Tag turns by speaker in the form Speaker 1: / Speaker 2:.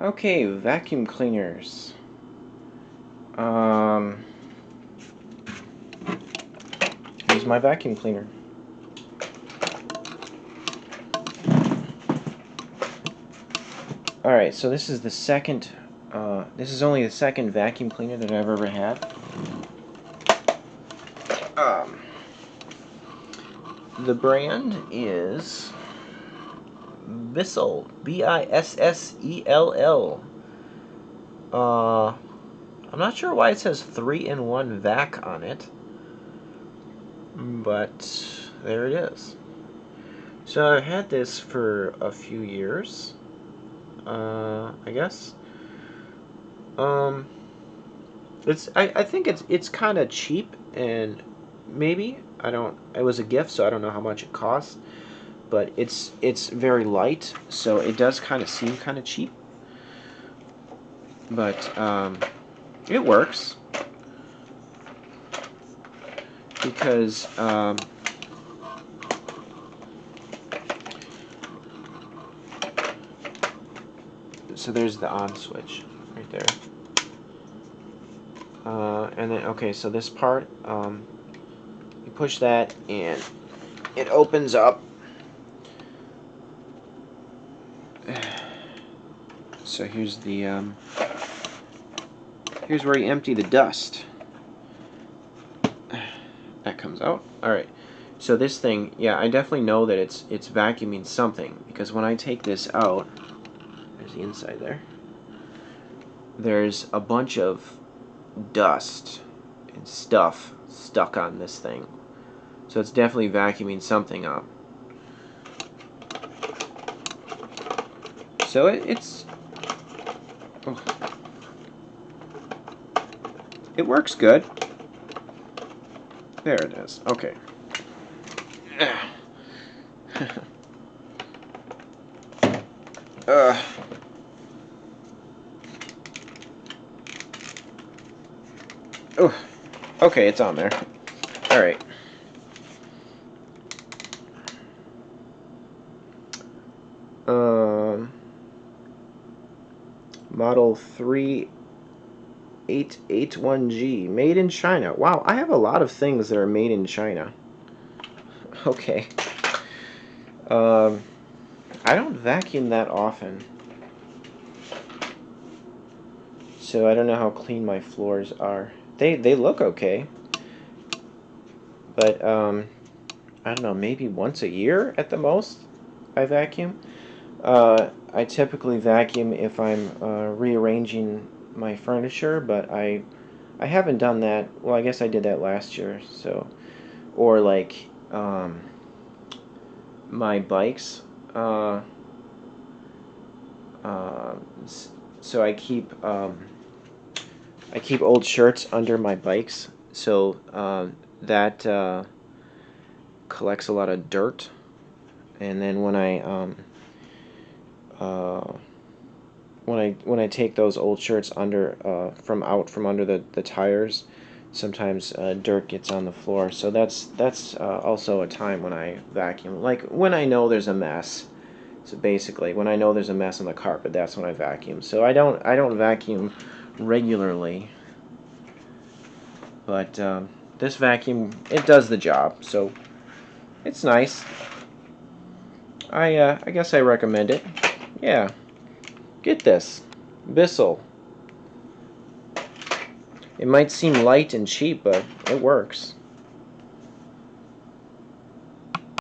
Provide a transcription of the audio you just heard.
Speaker 1: Okay, vacuum cleaners. Here's my vacuum cleaner. Alright, so this is the second, this is only the second vacuum cleaner that I've ever had. The brand is Bissell, Bissell. I'm not sure why it says 3-in-1 vac on it, but there it is. So I've had this for a few years, I guess. I think it's kind of cheap, and maybe it was a gift, so I don't know how much it costs, but it's very light, so it does kind of seem kind of cheap, but it works because so there's the on switch right there. And then, okay, so this part, you push that and it opens up. So here's the, here's where you empty the dust. That comes out. Alright, so this thing, yeah, I definitely know that it's vacuuming something, because when I take this out, there's the inside there, there's a bunch of dust and stuff stuck on this thing. So it's definitely vacuuming something up. So it works good. There it is. Okay. Oh, okay, it's on there. All right. Model 3881G, made in China. Wow, I have a lot of things that are made in China. Okay. I don't vacuum that often, so I don't know how clean my floors are. They look okay, but I don't know, maybe once a year at the most I vacuum. I typically vacuum if I'm rearranging my furniture, but I haven't done that. Well, I guess I did that last year. So, or like my bikes. So I keep old shirts under my bikes, so that collects a lot of dirt, and then when I take those old shirts under from under the tires, sometimes dirt gets on the floor. So that's also a time when I vacuum. Like when I know there's a mess. So basically, when I know there's a mess on the carpet, that's when I vacuum. So I don't vacuum regularly, but this vacuum, it does the job. So it's nice. I guess I recommend it. Yeah. Get this. Bissell. It might seem light and cheap, but it works.